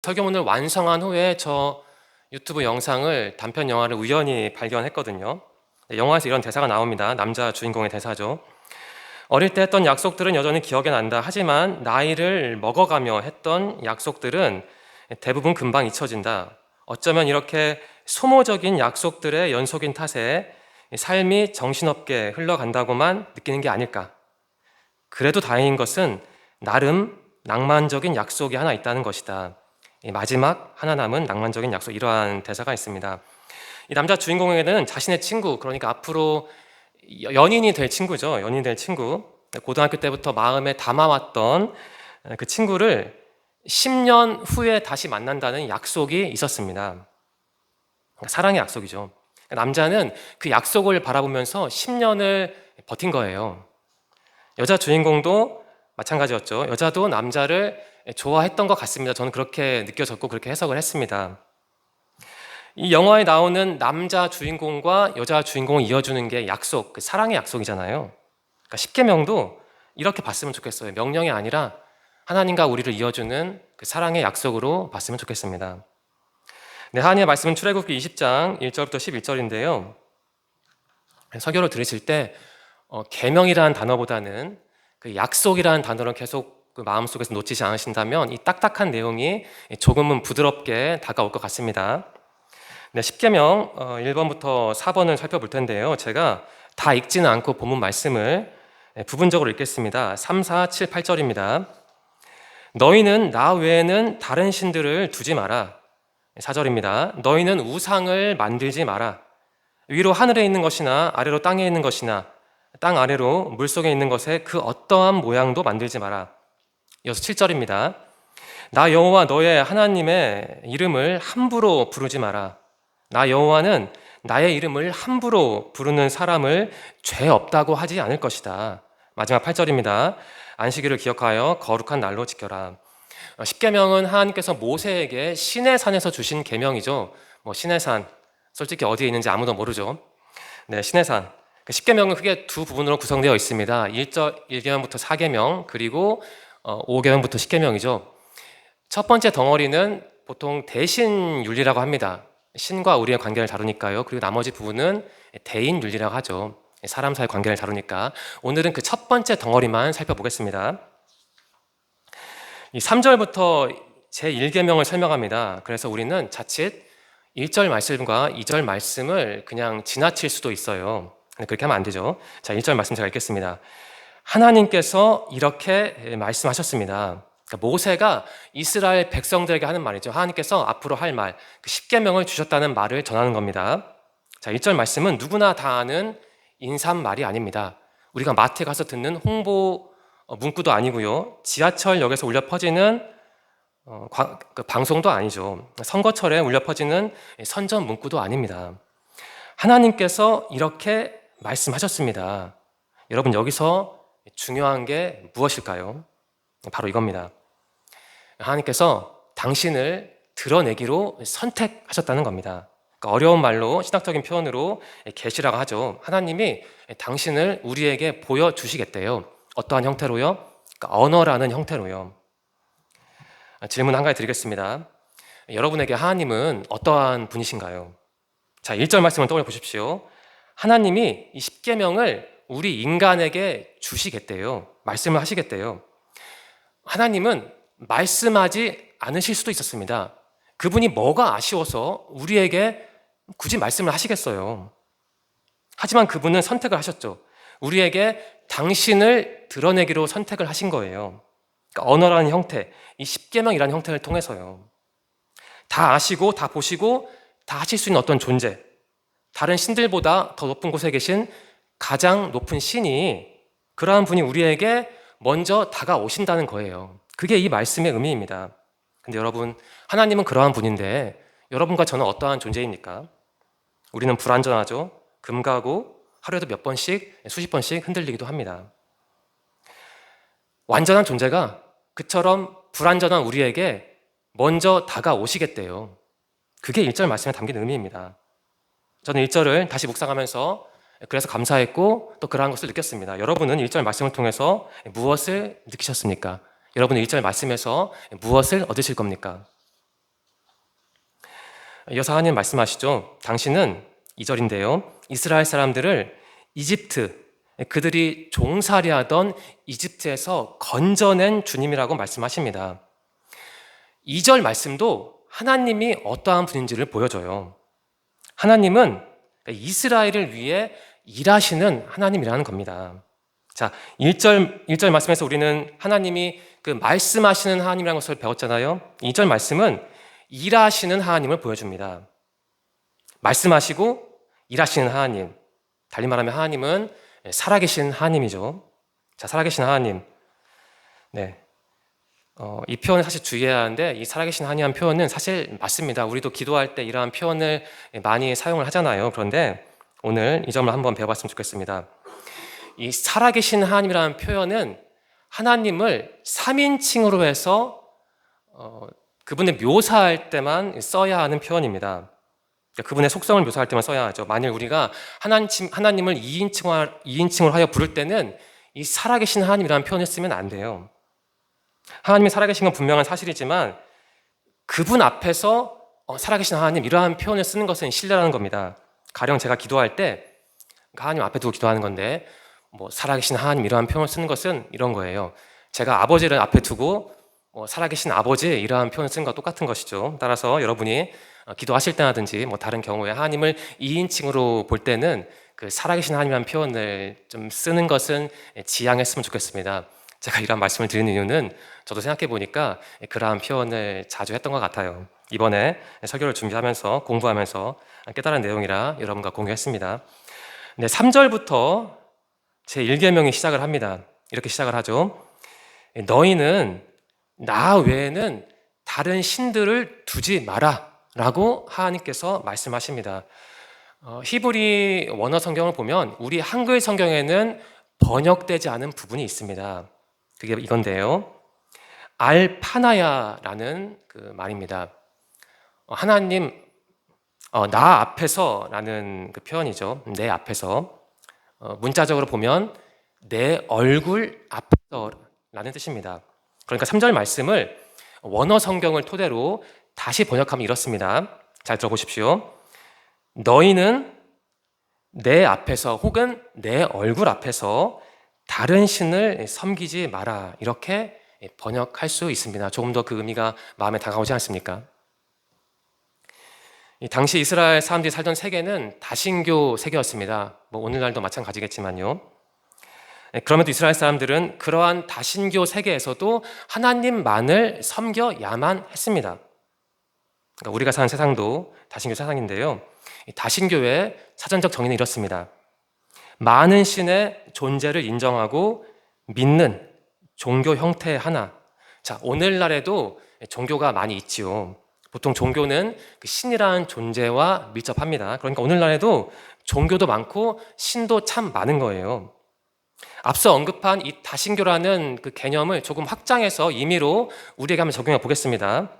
설교문을 완성한 후에 저 유튜브 영상을 단편 영화를 우연히 발견했거든요. 영화에서 이런 대사가 나옵니다. 남자 주인공의 대사죠. 어릴 때 했던 약속들은 여전히 기억에 난다. 하지만 나이를 먹어가며 했던 약속들은 대부분 금방 잊혀진다. 어쩌면 이렇게 소모적인 약속들의 연속인 탓에 삶이 정신없게 흘러간다고만 느끼는 게 아닐까. 그래도 다행인 것은 나름 낭만적인 약속이 하나 있다는 것이다. 마지막 하나 남은 낭만적인 약속, 이러한 대사가 있습니다. 이 남자 주인공에게는 자신의 친구, 그러니까 앞으로 연인이 될 친구죠. 연인이 될 친구. 고등학교 때부터 마음에 담아왔던 그 친구를 10년 후에 다시 만난다는 약속이 있었습니다. 사랑의 약속이죠. 남자는 그 약속을 바라보면서 10년을 버틴 거예요. 여자 주인공도 마찬가지였죠. 여자도 남자를 좋아했던 것 같습니다. 저는 그렇게 느껴졌고 그렇게 해석을 했습니다. 이 영화에 나오는 남자 주인공과 여자 주인공을 이어주는 게 약속, 그 사랑의 약속이잖아요. 그러니까 십계명도 이렇게 봤으면 좋겠어요. 명령이 아니라 하나님과 우리를 이어주는 그 사랑의 약속으로 봤으면 좋겠습니다. 네, 하나님의 말씀은 출애굽기 20장 1절부터 11절인데요. 설교를 들으실 때 계명이라는 단어보다는 그 약속이라는 단어를 계속 그 마음속에서 놓치지 않으신다면 이 딱딱한 내용이 조금은 부드럽게 다가올 것 같습니다. 네, 10계명 1번부터 4번을 살펴볼 텐데요. 제가 다 읽지는 않고 본문 말씀을 부분적으로 읽겠습니다. 3, 4, 7, 8절입니다. 너희는 나 외에는 다른 신들을 두지 마라. 4절입니다. 너희는 우상을 만들지 마라. 위로 하늘에 있는 것이나 아래로 땅에 있는 것이나 땅 아래로 물속에 있는 것에 그 어떠한 모양도 만들지 마라. 이어서 7절입니다. 나 여호와 너의 하나님의 이름을 함부로 부르지 마라. 나 여호와는 나의 이름을 함부로 부르는 사람을 죄 없다고 하지 않을 것이다. 마지막 8절입니다. 안식일을 기억하여 거룩한 날로 지켜라. 10계명은 하나님께서 모세에게 시내산에서 주신 계명이죠. 시내산, 솔직히 어디에 있는지 아무도 모르죠. 네, 시내산. 10계명은 크게 두 부분으로 구성되어 있습니다. 1계명부터 4계명, 그리고 5계명부터 10계명이죠. 첫 번째 덩어리는 보통 대신윤리라고 합니다. 신과 우리의 관계를 다루니까요. 그리고 나머지 부분은 대인윤리라고 하죠. 사람 사이 관계를 다루니까. 오늘은 그 첫 번째 덩어리만 살펴보겠습니다. 이 3절부터 제1계명을 설명합니다. 그래서 우리는 자칫 1절 말씀과 2절 말씀을 그냥 지나칠 수도 있어요. 그렇게 하면 안 되죠. 자, 1절 말씀 제가 읽겠습니다. 하나님께서 이렇게 말씀하셨습니다. 그러니까 모세가 이스라엘 백성들에게 하는 말이죠. 하나님께서 앞으로 할 말, 그 10계명을 주셨다는 말을 전하는 겁니다. 자, 1절 말씀은 누구나 다 아는 인사말이 아닙니다. 우리가 마트에 가서 듣는 홍보 문구도 아니고요. 지하철역에서 울려 퍼지는 그 방송도 아니죠. 선거철에 울려 퍼지는 선전 문구도 아닙니다. 하나님께서 이렇게 말씀하셨습니다. 여러분, 여기서 중요한 게 무엇일까요? 바로 이겁니다. 하나님께서 당신을 드러내기로 선택하셨다는 겁니다. 그러니까 어려운 말로, 신학적인 표현으로 계시라고 하죠. 하나님이 당신을 우리에게 보여주시겠대요. 어떠한 형태로요? 그러니까 언어라는 형태로요. 질문 한 가지 드리겠습니다. 여러분에게 하나님은 어떠한 분이신가요? 자, 1절 말씀을 떠올려 보십시오. 하나님이 이 10계명을 우리 인간에게 주시겠대요. 말씀을 하시겠대요. 하나님은 말씀하지 않으실 수도 있었습니다. 그분이 뭐가 아쉬워서 우리에게 굳이 말씀을 하시겠어요. 하지만 그분은 선택을 하셨죠. 우리에게 당신을 드러내기로 선택을 하신 거예요. 그러니까 언어라는 형태, 이 10계명이라는 형태를 통해서요. 다 아시고 다 보시고 다 하실 수 있는 어떤 존재, 다른 신들보다 더 높은 곳에 계신 가장 높은 신이, 그러한 분이 우리에게 먼저 다가오신다는 거예요. 그게 이 말씀의 의미입니다. 근데 여러분, 하나님은 그러한 분인데 여러분과 저는 어떠한 존재입니까? 우리는 불완전하죠. 금가고 하루에도 몇 번씩, 수십 번씩 흔들리기도 합니다. 완전한 존재가 그처럼 불완전한 우리에게 먼저 다가오시겠대요. 그게 1절 말씀에 담긴 의미입니다. 저는 1절을 다시 묵상하면서 그래서 감사했고 또 그러한 것을 느꼈습니다. 여러분은 1절 말씀을 통해서 무엇을 느끼셨습니까? 여러분은 1절 말씀에서 무엇을 얻으실 겁니까? 이어서 하나님 말씀하시죠. 당신은 2절인데요. 이스라엘 사람들을 이집트, 그들이 종살이하던 이집트에서 건져낸 주님이라고 말씀하십니다. 2절 말씀도 하나님이 어떠한 분인지를 보여줘요. 하나님은 이스라엘을 위해 일하시는 하나님이라는 겁니다. 자, 1절 말씀에서 우리는 하나님이 그 말씀하시는 하나님이라는 것을 배웠잖아요. 2절 말씀은 일하시는 하나님을 보여줍니다. 말씀하시고 일하시는 하나님. 달리 말하면 하나님은 살아계신 하나님이죠. 자, 살아계신 하나님. 네. 이 표현을 사실 주의해야 하는데, 이 살아계신 하나님이라는 표현은 사실 맞습니다. 우리도 기도할 때 이러한 표현을 많이 사용을 하잖아요. 그런데 오늘 이 점을 한번 배워봤으면 좋겠습니다. 이 살아계신 하나님이라는 표현은 하나님을 3인칭으로 해서 그분을 묘사할 때만 써야 하는 표현입니다. 그분의 속성을 묘사할 때만 써야 하죠. 만일 우리가 하나님을 2인칭으로 하여 부를 때는 이 살아계신 하나님이라는 표현을 쓰면 안 돼요. 하나님이 살아계신 건 분명한 사실이지만 그분 앞에서 살아계신 하나님 이러한 표현을 쓰는 것은 신뢰라는 겁니다. 가령 제가 기도할 때 하나님 앞에 두고 기도하는 건데 살아계신 하나님 이러한 표현을 쓰는 것은 이런 거예요. 제가 아버지를 앞에 두고 살아계신 아버지 이러한 표현을 쓴 것과 똑같은 것이죠. 따라서 여러분이 기도하실 때라든지 다른 경우에 하나님을 2인칭으로 볼 때는 그 살아계신 하나님이라는 표현을 좀 쓰는 것은 지양했으면 좋겠습니다. 제가 이런 말씀을 드리는 이유는 저도 생각해 보니까 그러한 표현을 자주 했던 것 같아요. 이번에 설교를 준비하면서 공부하면서 깨달은 내용이라 여러분과 공유했습니다. 네, 3절부터 제1계명이 시작을 합니다. 이렇게 시작을 하죠. 너희는 나 외에는 다른 신들을 두지 마라 라고 하나님께서 말씀하십니다. 히브리 원어 성경을 보면 우리 한글 성경에는 번역되지 않은 부분이 있습니다. 그게 이건데요. 알파나야라는 그 말입니다. 하나님, 나 앞에서 라는 그 표현이죠. 내 앞에서. 문자적으로 보면 내 얼굴 앞에서 라는 뜻입니다. 그러니까 3절 말씀을 원어 성경을 토대로 다시 번역하면 이렇습니다. 잘 들어보십시오. 너희는 내 앞에서 혹은 내 얼굴 앞에서 다른 신을 섬기지 마라. 이렇게 번역할 수 있습니다. 조금 더 그 의미가 마음에 다가오지 않습니까? 당시 이스라엘 사람들이 살던 세계는 다신교 세계였습니다. 오늘날도 마찬가지겠지만요. 그럼에도 이스라엘 사람들은 그러한 다신교 세계에서도 하나님만을 섬겨야만 했습니다. 그러니까 우리가 사는 세상도 다신교 세상인데요. 다신교의 사전적 정의는 이렇습니다. 많은 신의 존재를 인정하고 믿는 종교 형태 하나. 자, 오늘날에도 종교가 많이 있지요. 보통 종교는 그 신이라는 존재와 밀접합니다. 그러니까 오늘날에도 종교도 많고 신도 참 많은 거예요. 앞서 언급한 이 다신교라는 그 개념을 조금 확장해서 임의로 우리에게 한번 적용해 보겠습니다.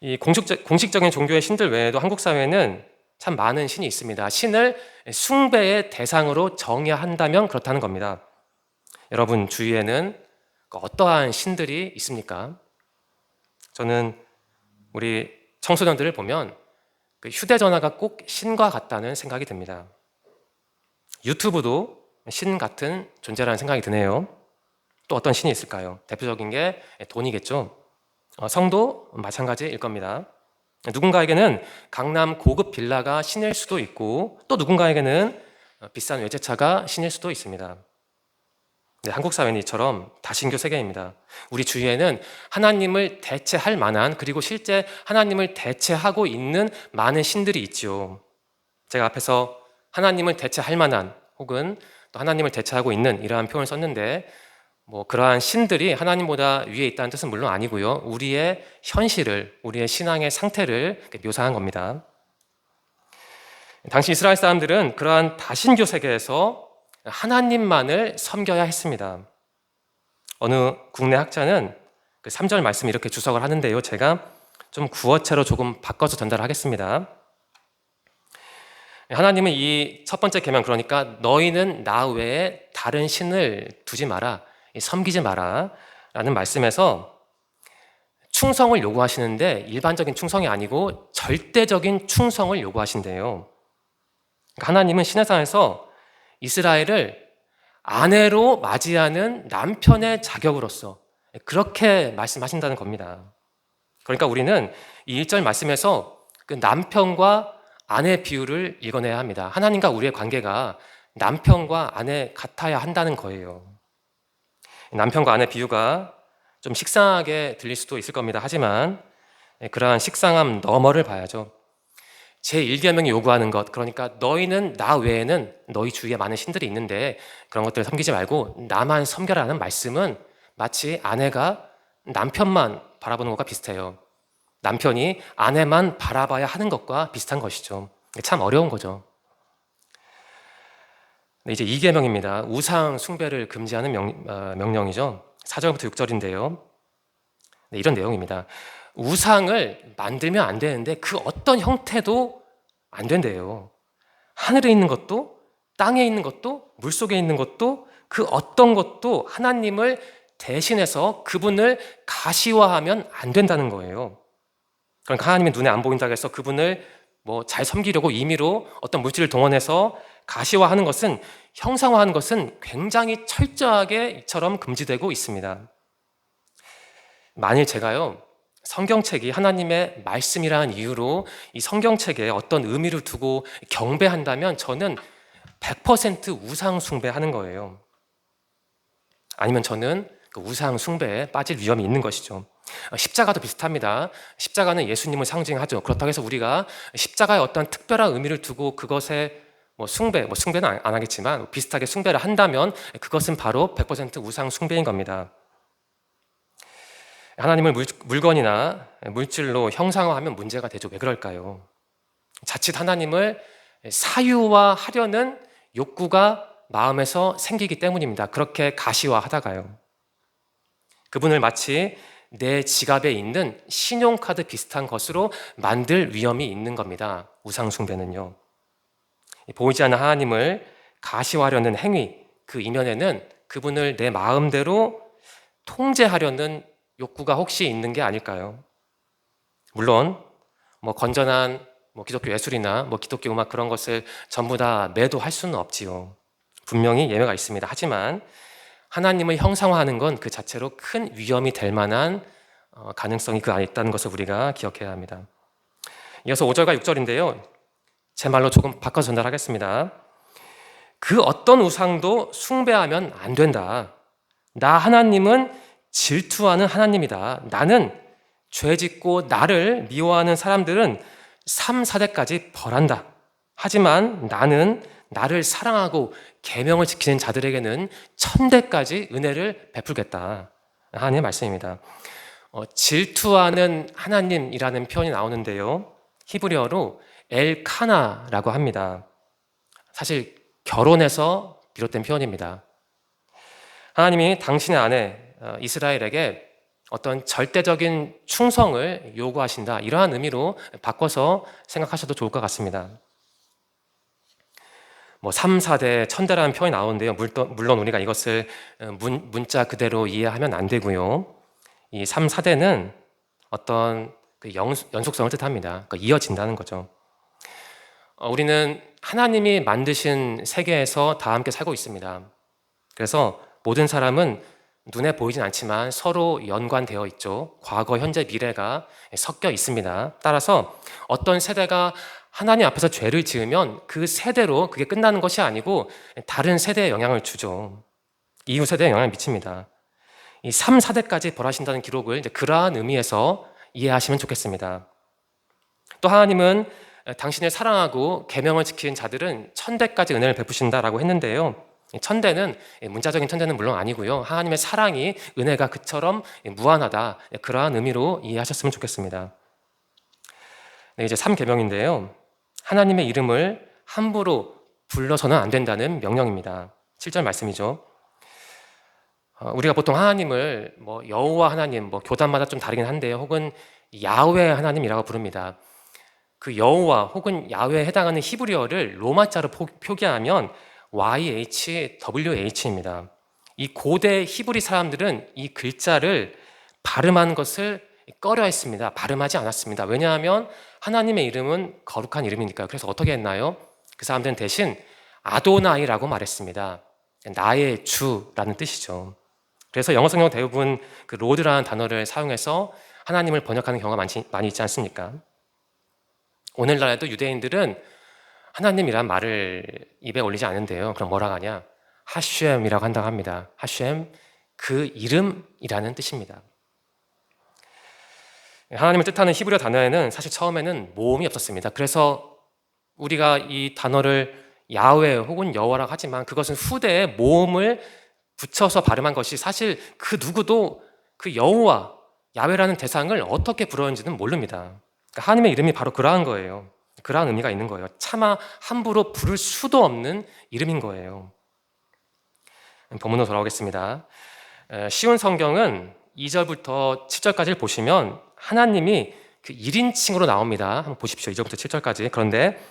이 공식적인 종교의 신들 외에도 한국 사회는 참 많은 신이 있습니다. 신을 숭배의 대상으로 정의한다면 그렇다는 겁니다. 여러분 주위에는 어떠한 신들이 있습니까? 저는 우리 청소년들을 보면 그 휴대전화가 꼭 신과 같다는 생각이 듭니다. 유튜브도 신 같은 존재라는 생각이 드네요. 또 어떤 신이 있을까요? 대표적인 게 돈이겠죠. 성도 마찬가지일 겁니다. 누군가에게는 강남 고급 빌라가 신일 수도 있고 또 누군가에게는 비싼 외제차가 신일 수도 있습니다. 네, 한국 사회는 이처럼 다신교 세계입니다. 우리 주위에는 하나님을 대체할 만한 그리고 실제 하나님을 대체하고 있는 많은 신들이 있지요. 제가 앞에서 하나님을 대체할 만한 혹은 또 하나님을 대체하고 있는 이러한 표현을 썼는데 그러한 신들이 하나님보다 위에 있다는 뜻은 물론 아니고요. 우리의 현실을, 우리의 신앙의 상태를 묘사한 겁니다. 당시 이스라엘 사람들은 그러한 다신교 세계에서 하나님만을 섬겨야 했습니다. 어느 국내 학자는 그 3절 말씀 이렇게 주석을 하는데요. 제가 좀 구어체로 조금 바꿔서 전달하겠습니다. 하나님은 이 첫 번째 계명, 그러니까 너희는 나 외에 다른 신을 두지 마라, 섬기지 마라 라는 말씀에서 충성을 요구하시는데 일반적인 충성이 아니고 절대적인 충성을 요구하신대요. 그러니까 하나님은 시내산에서 이스라엘을 아내로 맞이하는 남편의 자격으로서 그렇게 말씀하신다는 겁니다. 그러니까 우리는 이 1절 말씀에서 그 남편과 아내 비유를 읽어내야 합니다. 하나님과 우리의 관계가 남편과 아내 같아야 한다는 거예요. 남편과 아내 비유가 좀 식상하게 들릴 수도 있을 겁니다. 하지만 그러한 식상함 너머를 봐야죠. 제1계명이 요구하는 것, 그러니까 너희는 나 외에는 너희 주위에 많은 신들이 있는데 그런 것들을 섬기지 말고 나만 섬겨라는 말씀은 마치 아내가 남편만 바라보는 것과 비슷해요. 남편이 아내만 바라봐야 하는 것과 비슷한 것이죠. 참 어려운 거죠. 이제 2계명입니다. 우상 숭배를 금지하는 명령이죠. 4절부터 6절인데요. 이런 내용입니다. 우상을 만들면 안 되는데 그 어떤 형태도 안 된대요. 하늘에 있는 것도 땅에 있는 것도 물속에 있는 것도 그 어떤 것도 하나님을 대신해서 그분을 가시화하면 안 된다는 거예요. 그러니까 하나님의 눈에 안 보인다고 해서 그분을 잘 섬기려고 임의로 어떤 물질을 동원해서 가시화하는 것은, 형상화하는 것은 굉장히 철저하게 이처럼 금지되고 있습니다. 만일 제가요, 성경책이 하나님의 말씀이라는 이유로 이 성경책에 어떤 의미를 두고 경배한다면 저는 100% 우상 숭배하는 거예요. 아니면 저는 그 우상 숭배에 빠질 위험이 있는 것이죠. 십자가도 비슷합니다. 십자가는 예수님을 상징하죠. 그렇다고 해서 우리가 십자가에 어떤 특별한 의미를 두고 그것에 숭배는 안 하겠지만 비슷하게 숭배를 한다면 그것은 바로 100% 우상 숭배인 겁니다. 하나님을 물건이나 물질로 형상화하면 문제가 되죠. 왜 그럴까요? 자칫 하나님을 사유화하려는 욕구가 마음에서 생기기 때문입니다. 그렇게 가시화하다가요. 그분을 마치 내 지갑에 있는 신용카드 비슷한 것으로 만들 위험이 있는 겁니다. 우상숭배는요. 보이지 않는 하나님을 가시화하려는 행위, 그 이면에는 그분을 내 마음대로 통제하려는 욕구가 혹시 있는 게 아닐까요? 물론 건전한 기독교 예술이나 기독교 음악 그런 것을 전부 다 매도할 수는 없지요. 분명히 예외가 있습니다. 하지만 하나님을 형상화하는 건 그 자체로 큰 위험이 될 만한 가능성이 그 안에 있다는 것을 우리가 기억해야 합니다. 이어서 5절과 6절인데요. 제 말로 조금 바꿔서 전달하겠습니다. 그 어떤 우상도 숭배하면 안 된다. 나 하나님은 질투하는 하나님이다. 나는 죄 짓고 나를 미워하는 사람들은 3, 4대까지 벌한다. 하지만 나는 나를 사랑하고 계명을 지키는 자들에게는 1000대까지 은혜를 베풀겠다. 하나님의 말씀입니다. 질투하는 하나님이라는 표현이 나오는데요. 히브리어로 엘카나라고 합니다. 사실 결혼에서 비롯된 표현입니다. 하나님이 당신의 아내 이스라엘에게 어떤 절대적인 충성을 요구하신다. 이러한 의미로 바꿔서 생각하셔도 좋을 것 같습니다. 3, 4대, 1000대라는 표현이 나오는데요. 물론 우리가 이것을 문자 그대로 이해하면 안 되고요. 이 3, 4대는 어떤 그 연속성을 뜻합니다. 그러니까 이어진다는 거죠. 우리는 하나님이 만드신 세계에서 다 함께 살고 있습니다. 그래서 모든 사람은 눈에 보이진 않지만 서로 연관되어 있죠. 과거, 현재, 미래가 섞여 있습니다. 따라서 어떤 세대가 하나님 앞에서 죄를 지으면 그 세대로 그게 끝나는 것이 아니고 다른 세대에 영향을 주죠. 이후 세대에 영향을 미칩니다. 이 3, 4대까지 벌하신다는 기록을 이제 그러한 의미에서 이해하시면 좋겠습니다. 또 하나님은 당신을 사랑하고 계명을 지키는 자들은 1000대까지 은혜를 베푸신다라고 했는데요. 1000대는 문자적인 1000대는 물론 아니고요. 하나님의 사랑이, 은혜가 그처럼 무한하다. 그러한 의미로 이해하셨으면 좋겠습니다. 이제 3계명인데요. 하나님의 이름을 함부로 불러서는 안 된다는 명령입니다. 7절 말씀이죠. 우리가 보통 하나님을 여호와 하나님, 교단마다 좀 다르긴 한데요. 혹은 야훼 하나님이라고 부릅니다. 그 여호와 혹은 야훼에 해당하는 히브리어를 로마자로 표기하면 YHWH입니다. 이 고대 히브리 사람들은 이 글자를 발음하는 것을 꺼려 했습니다. 발음하지 않았습니다. 왜냐하면 하나님의 이름은 거룩한 이름이니까요. 그래서 어떻게 했나요? 그 사람들은 대신 아도나이라고 말했습니다. 나의 주라는 뜻이죠. 그래서 영어 성경 대부분 그 로드라는 단어를 사용해서 하나님을 번역하는 경우가 많이 있지 않습니까? 오늘날에도 유대인들은 하나님이란 말을 입에 올리지 않는데요. 그럼 뭐라고 하냐? 하셴이라고 한다고 합니다. 하셴, 그 이름이라는 뜻입니다. 하나님을 뜻하는 히브리어 단어에는 사실 처음에는 모음이 없었습니다. 그래서 우리가 이 단어를 야훼 혹은 여호와라고 하지만 그것은 후대에 모음을 붙여서 발음한 것이 사실 그 누구도 그 여호와, 야훼라는 대상을 어떻게 부르는지는 모릅니다. 그러니까 하나님의 이름이 바로 그러한 거예요. 그러한 의미가 있는 거예요. 차마 함부로 부를 수도 없는 이름인 거예요. 본문으로 돌아오겠습니다. 쉬운 성경은 2절부터 7절까지를 보시면 하나님이 그 1인칭으로 나옵니다. 한번 보십시오. 2절부터 7절까지. 그런데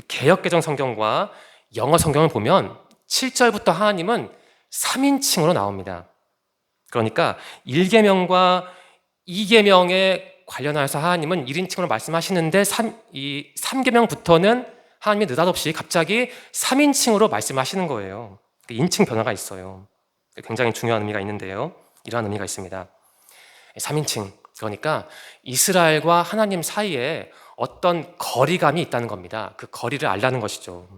개역개정 성경과 영어 성경을 보면 7절부터 하나님은 3인칭으로 나옵니다. 그러니까 1계명과 2계명에 관련해서 하나님은 1인칭으로 말씀하시는데 3계명부터는 하나님이 느닷없이 갑자기 3인칭으로 말씀하시는 거예요. 인칭 변화가 있어요. 굉장히 중요한 의미가 있는데요. 이러한 의미가 있습니다. 3인칭, 그러니까 이스라엘과 하나님 사이에 어떤 거리감이 있다는 겁니다. 그 거리를 알라는 것이죠.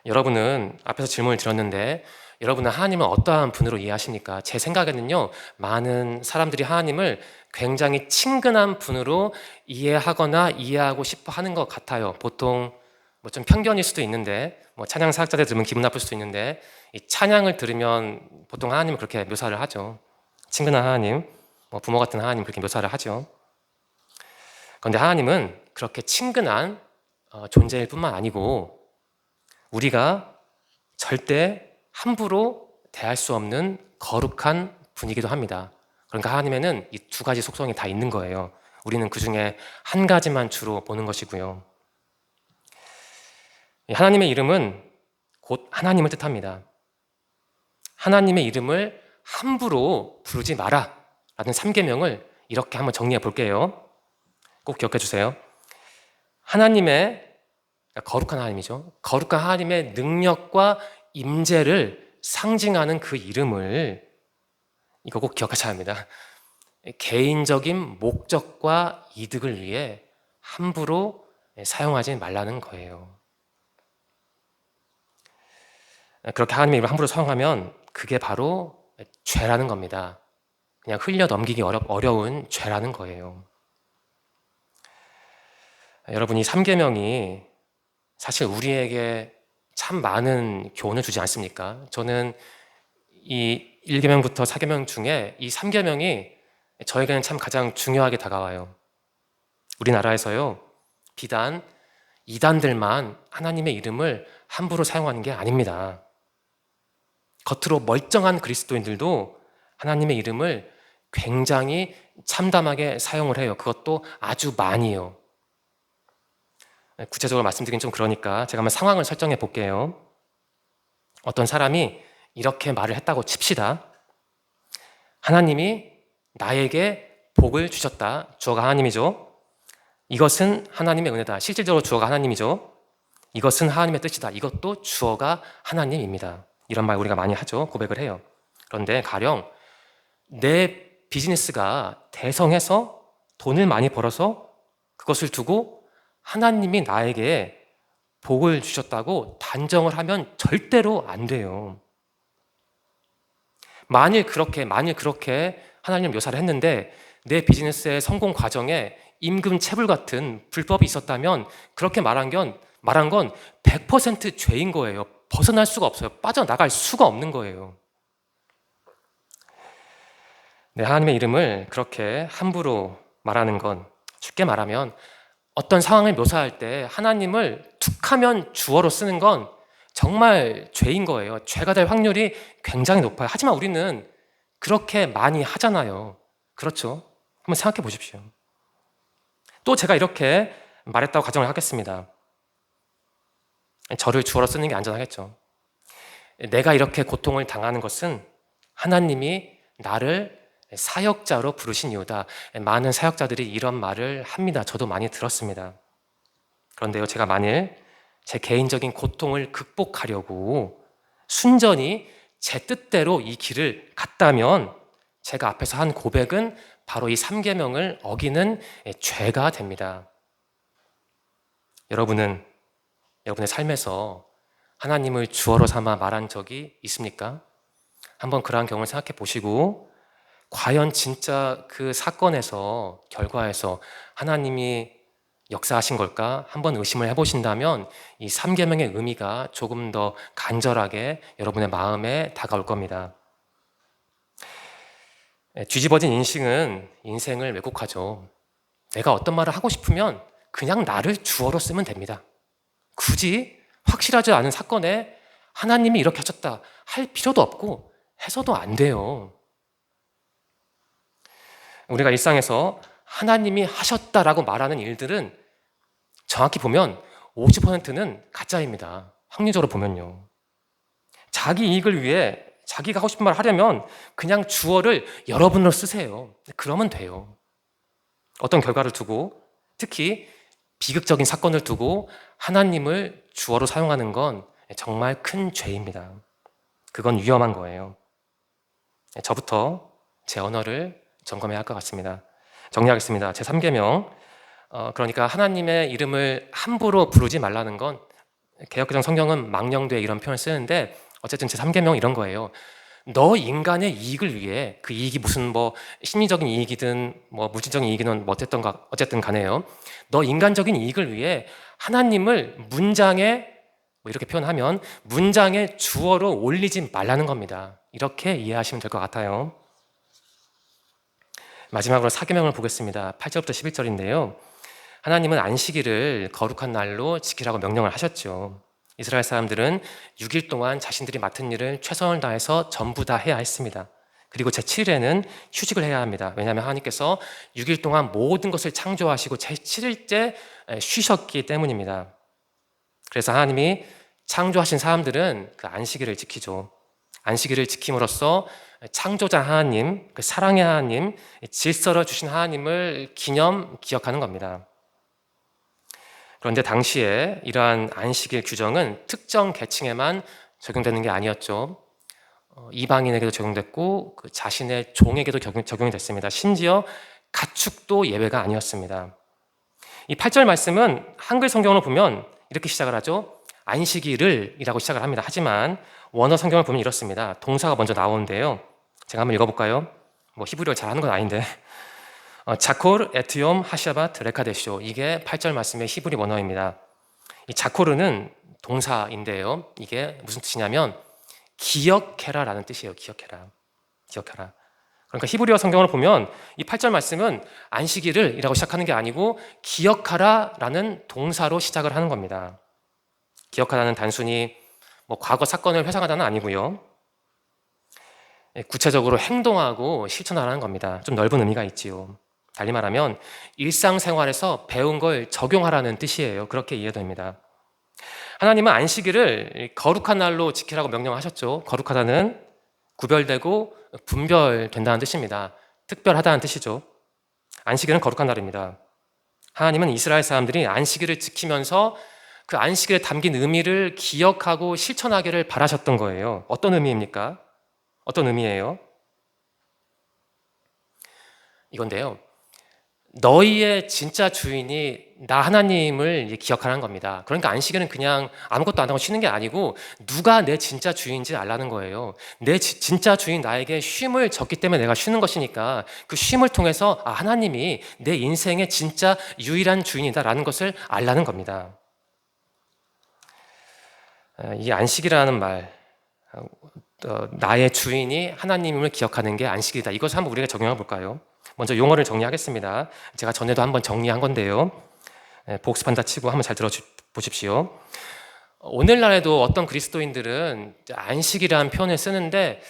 여러분은 앞에서 질문을 드렸는데 여러분은 하나님을 어떠한 분으로 이해하십니까? 제 생각에는요, 많은 사람들이 하나님을 굉장히 친근한 분으로 이해하거나 이해하고 싶어 하는 것 같아요. 보통 뭐 좀 편견일 수도 있는데, 뭐 찬양 사역자들 들으면 기분 나쁠 수도 있는데, 이 찬양을 들으면 보통 하나님을 그렇게 묘사를 하죠. 친근한 하나님, 뭐 부모 같은 하나님 그렇게 묘사를 하죠. 그런데 하나님은 그렇게 친근한 존재일 뿐만 아니고 우리가 절대 함부로 대할 수 없는 거룩한 분이기도 합니다. 그러니까 하나님에는 이 두 가지 속성이 다 있는 거예요. 우리는 그 중에 한 가지만 주로 보는 것이고요. 하나님의 이름은 곧 하나님을 뜻합니다. 하나님의 이름을 함부로 부르지 마라 라는 3계명을 이렇게 한번 정리해 볼게요. 꼭 기억해 주세요. 하나님의, 거룩한 하나님이죠. 거룩한 하나님의 능력과 임재를 상징하는 그 이름을, 이거 꼭 기억하셔야 합니다. 개인적인 목적과 이득을 위해 함부로 사용하지 말라는 거예요. 그렇게 하나님의 이름을 함부로 사용하면 그게 바로 죄라는 겁니다. 그냥 흘려 넘기기 어려운 죄라는 거예요. 여러분, 이 3계명이 사실 우리에게 참 많은 교훈을 주지 않습니까? 저는 이 1계명부터 4계명 중에 이 3계명이 저에게는 참 가장 중요하게 다가와요. 우리나라에서요, 비단 이단들만 하나님의 이름을 함부로 사용하는 게 아닙니다. 겉으로 멀쩡한 그리스도인들도 하나님의 이름을 굉장히 참담하게 사용을 해요. 그것도 아주 많이요. 구체적으로 말씀드리긴 좀 그러니까 제가 한번 상황을 설정해 볼게요. 어떤 사람이 이렇게 말을 했다고 칩시다. 하나님이 나에게 복을 주셨다. 주어가 하나님이죠. 이것은 하나님의 은혜다. 실질적으로 주어가 하나님이죠. 이것은 하나님의 뜻이다. 이것도 주어가 하나님입니다. 이런 말 우리가 많이 하죠. 고백을 해요. 그런데 가령 내 비즈니스가 대성해서 돈을 많이 벌어서 그것을 두고 하나님이 나에게 복을 주셨다고 단정을 하면 절대로 안 돼요. 만일 그렇게 하나님을 묘사를 했는데 내 비즈니스의 성공 과정에 임금 체불 같은 불법이 있었다면 그렇게 말한 건 100% 죄인 거예요. 벗어날 수가 없어요. 빠져나갈 수가 없는 거예요. 네, 하나님의 이름을 그렇게 함부로 말하는 건, 쉽게 말하면 어떤 상황을 묘사할 때 하나님을 툭하면 주어로 쓰는 건 정말 죄인 거예요. 죄가 될 확률이 굉장히 높아요. 하지만 우리는 그렇게 많이 하잖아요. 그렇죠? 한번 생각해 보십시오. 또 제가 이렇게 말했다고 가정을 하겠습니다. 저를 주어로 쓰는 게 안전하겠죠. 내가 이렇게 고통을 당하는 것은 하나님이 나를 사역자로 부르신 이유다. 많은 사역자들이 이런 말을 합니다. 저도 많이 들었습니다. 그런데요, 제가 만일 제 개인적인 고통을 극복하려고 순전히 제 뜻대로 이 길을 갔다면 제가 앞에서 한 고백은 바로 이 3계명을 어기는 죄가 됩니다. 여러분은 여러분의 삶에서 하나님을 주어로 삼아 말한 적이 있습니까? 한번 그러한 경험을 생각해 보시고 과연 진짜 그 사건에서 결과에서 하나님이 역사하신 걸까? 한번 의심을 해보신다면 이 3계명의 의미가 조금 더 간절하게 여러분의 마음에 다가올 겁니다. 뒤집어진 인식은 인생을 왜곡하죠. 내가 어떤 말을 하고 싶으면 그냥 나를 주어로 쓰면 됩니다. 굳이 확실하지 않은 사건에 하나님이 이렇게 하셨다 할 필요도 없고 해서도 안 돼요. 우리가 일상에서 하나님이 하셨다라고 말하는 일들은 정확히 보면 50%는 가짜입니다. 확률적으로 보면요. 자기 이익을 위해 자기가 하고 싶은 말을 하려면 그냥 주어를 여러분으로 쓰세요. 그러면 돼요. 어떤 결과를 두고, 특히 비극적인 사건을 두고 하나님을 주어로 사용하는 건 정말 큰 죄입니다. 그건 위험한 거예요. 저부터 제 언어를 점검해야 할 것 같습니다. 정리하겠습니다. 제 3계명, 그러니까 하나님의 이름을 함부로 부르지 말라는 건 개역개정 성경은 망령되이 이런 표현을 쓰는데 어쨌든 제 3계명은 이런 거예요. 너 인간의 이익을 위해, 그 이익이 무슨 뭐 심리적인 이익이든 뭐 물질적인 이익이든 어쨌든 간에요. 너 인간적인 이익을 위해 하나님을 문장에 뭐 이렇게 표현하면 문장의 주어로 올리지 말라는 겁니다. 이렇게 이해하시면 될 것 같아요. 마지막으로 4계명을 보겠습니다. 8절부터 11절인데요. 하나님은 안식일을 거룩한 날로 지키라고 명령을 하셨죠. 이스라엘 사람들은 6일 동안 자신들이 맡은 일을 최선을 다해서 전부 다 해야 했습니다. 그리고 제7일에는 휴식을 해야 합니다. 왜냐하면 하나님께서 6일 동안 모든 것을 창조하시고 제7일째 쉬셨기 때문입니다. 그래서 하나님이 창조하신 사람들은 그 안식일을 지키죠. 안식일을 지킴으로써 창조자 하나님, 그 사랑의 하나님, 질서를 주신 하나님을 기억하는 겁니다. 그런데 당시에 이러한 안식일 규정은 특정 계층에만 적용되는 게 아니었죠. 이방인에게도 적용됐고 그 자신의 종에게도 적용이 됐습니다. 심지어 가축도 예외가 아니었습니다. 이 8절 말씀은 한글 성경으로 보면 이렇게 시작을 하죠. 안식일을 이라고 시작을 합니다. 하지만 원어 성경을 보면 이렇습니다. 동사가 먼저 나오는데요. 제가 한번 읽어볼까요? 뭐 히브리어 잘하는 건 아닌데 자콜 에트욤 하샤바트 레카데쇼, 이게 8절 말씀의 히브리 원어입니다. 이 자콜은 동사인데요. 이게 무슨 뜻이냐면 기억해라라는 뜻이에요. 기억해라. 그러니까 히브리어 성경을 보면 이 8절 말씀은 안식일을 이라고 시작하는 게 아니고 기억하라라는 동사로 시작을 하는 겁니다. 기억하라는 단순히 뭐 과거 사건을 회상하다는 아니고요. 구체적으로 행동하고 실천하라는 겁니다. 좀 넓은 의미가 있지요. 달리 말하면 일상생활에서 배운 걸 적용하라는 뜻이에요. 그렇게 이해됩니다. 하나님은 안식일을 거룩한 날로 지키라고 명령하셨죠. 거룩하다는 구별되고 분별된다는 뜻입니다. 특별하다는 뜻이죠. 안식일은 거룩한 날입니다. 하나님은 이스라엘 사람들이 안식일을 지키면서 그 안식일에 담긴 의미를 기억하고 실천하기를 바라셨던 거예요. 어떤 의미입니까? 어떤 의미예요? 이건데요. 너희의 진짜 주인이 나 하나님을 기억하라는 겁니다. 그러니까 안식일은 그냥 아무것도 안 하고 쉬는 게 아니고 누가 내 진짜 주인인지 알라는 거예요. 내 진짜 주인 나에게 쉼을 줬기 때문에 내가 쉬는 것이니까 그 쉼을 통해서 하나님이 내 인생의 진짜 유일한 주인이다라는 것을 알라는 겁니다. 이 안식이라는 말, 나의 주인이 하나님을 기억하는 게 안식이다. 이것을 한번 우리가 적용해 볼까요? 먼저 용어를 정리하겠습니다. 제가 전에도 한번 정리한 건데요. 복습한다 치고 한번 잘 들어보십시오. 오늘날에도 어떤 그리스도인들은 안식이라는 표현을 쓰는데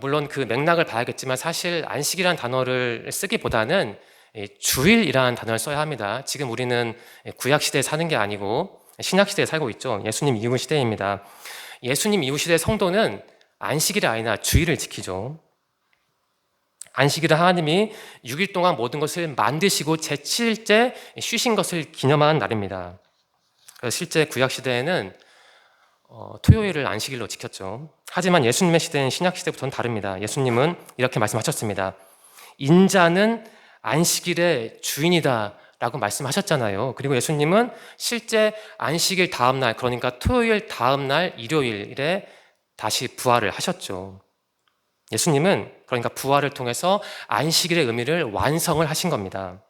물론 그 맥락을 봐야겠지만 사실 안식이라는 단어를 쓰기보다는 주일이라는 단어를 써야 합니다. 지금 우리는 구약시대에 사는 게 아니고 신약시대에 살고 있죠. 예수님 이후 시대입니다. 예수님 이후 시대 성도는 안식일이 아니라 주일을 지키죠. 안식일은 하나님이 6일 동안 모든 것을 만드시고 제7일째 쉬신 것을 기념하는 날입니다. 그래서 실제 구약 시대에는 토요일을 안식일로 지켰죠. 하지만 예수님의 시대는 신약 시대부터는 다릅니다. 예수님은 이렇게 말씀하셨습니다. 인자는 안식일의 주인이다 라고 말씀하셨잖아요. 그리고 예수님은 실제 안식일 다음 날, 그러니까 토요일 다음 날 일요일에 다시 부활을 하셨죠. 예수님은 그러니까 부활을 통해서 안식일의 의미를 완성을 하신 겁니다.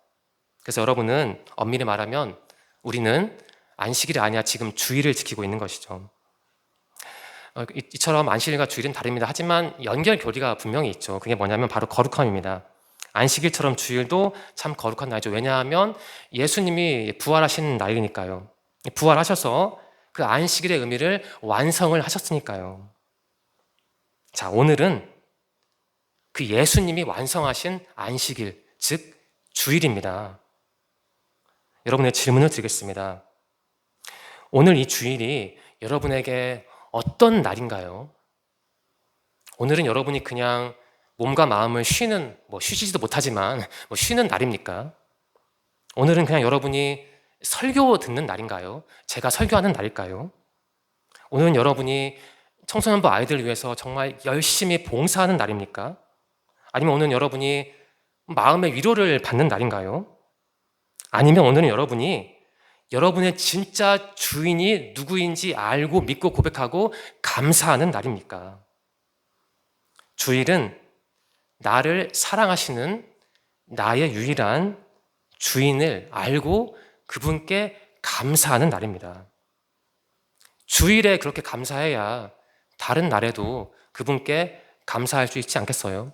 그래서 여러분은 엄밀히 말하면 우리는 안식일이 아니야 지금 주일을 지키고 있는 것이죠. 이처럼 안식일과 주일은 다릅니다. 하지만 연결고리가 분명히 있죠. 그게 뭐냐면 바로 거룩함입니다. 안식일처럼 주일도 참 거룩한 날이죠. 왜냐하면 예수님이 부활하신 날이니까요. 부활하셔서 그 안식일의 의미를 완성을 하셨으니까요. 자, 오늘은 그 예수님이 완성하신 안식일, 즉 주일입니다. 여러분의 질문을 드리겠습니다. 오늘 이 주일이 여러분에게 어떤 날인가요? 오늘은 여러분이 그냥 몸과 마음을 쉬는, 쉬지도 못하지만 쉬는 날입니까? 오늘은 그냥 여러분이 설교 듣는 날인가요? 제가 설교하는 날일까요? 오늘은 여러분이 청소년부 아이들을 위해서 정말 열심히 봉사하는 날입니까? 아니면 오늘은 여러분이 마음의 위로를 받는 날인가요? 아니면 오늘은 여러분이 여러분의 진짜 주인이 누구인지 알고 믿고 고백하고 감사하는 날입니까? 주일은 나를 사랑하시는 나의 유일한 주인을 알고 그분께 감사하는 날입니다. 주일에 그렇게 감사해야 다른 날에도 그분께 감사할 수 있지 않겠어요?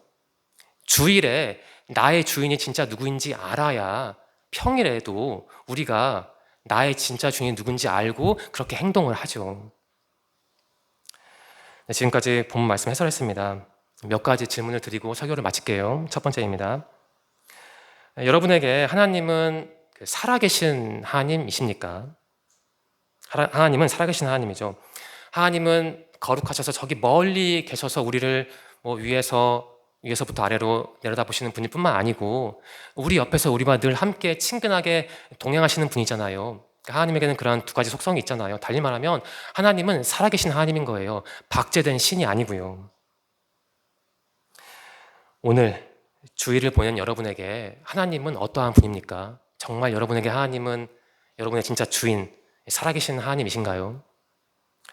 주일에 나의 주인이 진짜 누구인지 알아야 평일에도 우리가 나의 진짜 주인이 누군지 알고 그렇게 행동을 하죠. 지금까지 본문 말씀 해설했습니다. 몇 가지 질문을 드리고 설교를 마칠게요. 첫 번째입니다. 여러분에게 하나님은 살아계신 하나님이십니까? 하나님은 살아계신 하나님이죠. 하나님은 거룩하셔서 저기 멀리 계셔서 우리를 위에서부터 아래로 내려다보시는 분일 뿐만 아니고 우리 옆에서 우리와 늘 함께 친근하게 동행하시는 분이잖아요. 하나님에게는 그러한 두 가지 속성이 있잖아요. 달리 말하면 하나님은 살아계신 하나님인 거예요. 박제된 신이 아니고요. 오늘 주일을 보낸 여러분에게 하나님은 어떠한 분입니까? 정말 여러분에게 하나님은 여러분의 진짜 주인, 살아계신 하나님이신가요?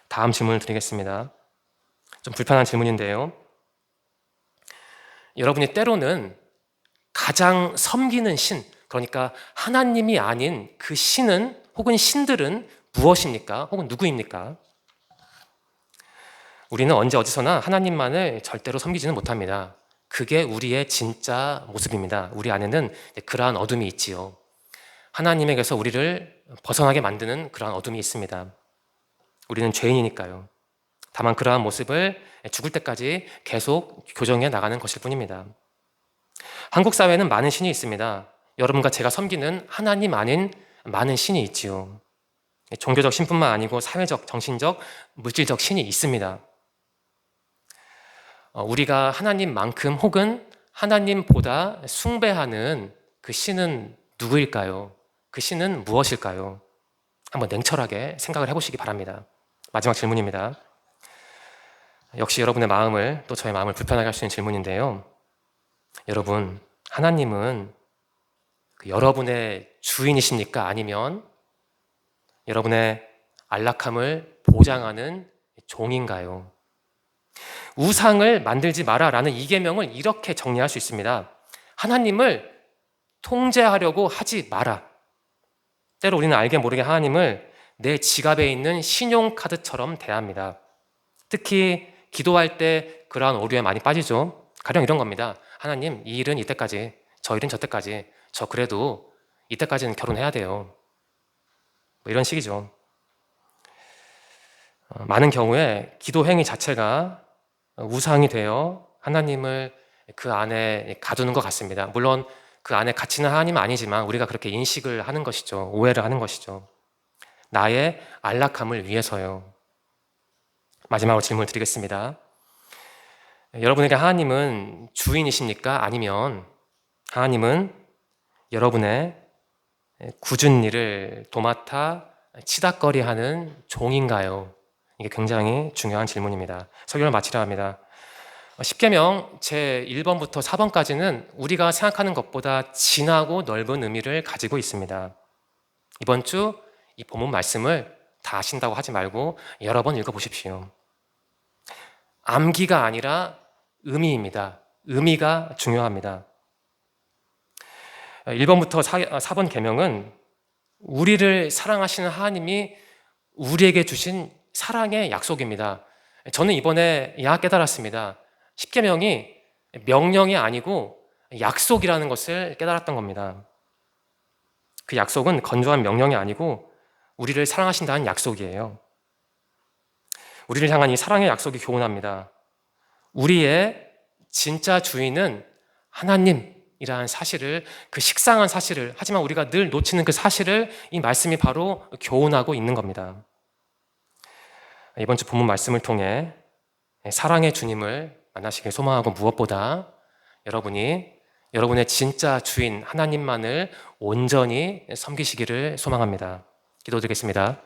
다음 질문을 드리겠습니다. 좀 불편한 질문인데요. 여러분이 때로는 가장 섬기는 신, 그러니까 하나님이 아닌 그 신은 혹은 신들은 무엇입니까? 혹은 누구입니까? 우리는 언제 어디서나 하나님만을 절대로 섬기지는 못합니다. 그게 우리의 진짜 모습입니다. 우리 안에는 그러한 어둠이 있지요. 하나님에게서 우리를 벗어나게 만드는 그러한 어둠이 있습니다. 우리는 죄인이니까요. 다만 그러한 모습을 죽을 때까지 계속 교정해 나가는 것일 뿐입니다. 한국 사회에는 많은 신이 있습니다. 여러분과 제가 섬기는 하나님 아닌 많은 신이 있지요. 종교적 신뿐만 아니고 사회적, 정신적, 물질적 신이 있습니다. 우리가 하나님만큼 혹은 하나님보다 숭배하는 그 신은 누구일까요? 그 신은 무엇일까요? 한번 냉철하게 생각을 해보시기 바랍니다. 마지막 질문입니다. 역시 여러분의 마음을, 또 저의 마음을 불편하게 할 수 있는 질문인데요. 여러분, 하나님은 여러분의 주인이십니까? 아니면 여러분의 안락함을 보장하는 종인가요? 우상을 만들지 마라라는 이 계명을 이렇게 정리할 수 있습니다. 하나님을 통제하려고 하지 마라. 때로 우리는 알게 모르게 하나님을 내 지갑에 있는 신용카드처럼 대합니다. 특히 기도할 때 그러한 오류에 많이 빠지죠. 가령 이런 겁니다. 하나님, 이 일은 이때까지, 저 일은 저때까지, 저 그래도 이때까지는 결혼해야 돼요. 이런 식이죠. 많은 경우에 기도 행위 자체가 우상이 되어 하나님을 그 안에 가두는 것 같습니다. 물론 그 안에 갇히는 하나님은 아니지만 우리가 그렇게 인식을 하는 것이죠. 오해를 하는 것이죠. 나의 안락함을 위해서요. 마지막으로 질문을 드리겠습니다. 여러분에게 하나님은 주인이십니까? 아니면 하나님은 여러분의 굳은 일을 도맡아 치닥거리하는 종인가요? 이게 굉장히 중요한 질문입니다. 설교를 마치려 합니다. 십계명 제1번부터 4번까지는 우리가 생각하는 것보다 진하고 넓은 의미를 가지고 있습니다. 이번 주 이 본문 말씀을 다 아신다고 하지 말고 여러 번 읽어보십시오. 암기가 아니라 의미입니다. 의미가 중요합니다. 1번부터 4번 계명은 우리를 사랑하시는 하나님이 우리에게 주신 사랑의 약속입니다. 저는 이번에 깨달았습니다. 십계명이 명령이 아니고 약속이라는 것을 깨달았던 겁니다. 그 약속은 건조한 명령이 아니고 우리를 사랑하신다는 약속이에요. 우리를 향한 이 사랑의 약속이 교훈합니다. 우리의 진짜 주인은 하나님이라는 사실을, 그 식상한 사실을, 하지만 우리가 늘 놓치는 그 사실을 이 말씀이 바로 교훈하고 있는 겁니다. 이번 주 본문 말씀을 통해 사랑의 주님을 만나시길 소망하고 무엇보다 여러분의 진짜 주인 하나님만을 온전히 섬기시기를 소망합니다. 기도드리겠습니다.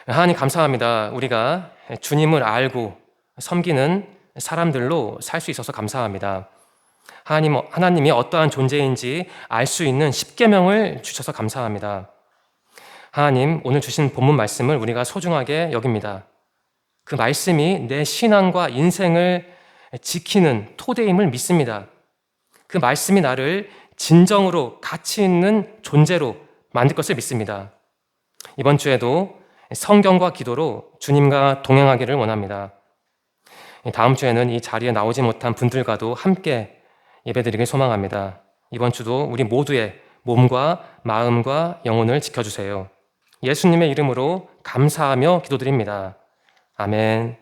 하나님 감사합니다. 우리가 주님을 알고 섬기는 사람들로 살 수 있어서 감사합니다. 하나님이 어떠한 존재인지 알 수 있는 십계명을 주셔서 감사합니다. 하나님, 오늘 주신 본문 말씀을 우리가 소중하게 여깁니다. 그 말씀이 내 신앙과 인생을 지키는 토대임을 믿습니다. 그 말씀이 나를 진정으로 가치 있는 존재로 만들 것을 믿습니다. 이번 주에도 성경과 기도로 주님과 동행하기를 원합니다. 다음 주에는 이 자리에 나오지 못한 분들과도 함께 예배드리길 소망합니다. 이번 주도 우리 모두의 몸과 마음과 영혼을 지켜주세요. 예수님의 이름으로 감사하며 기도드립니다. 아멘.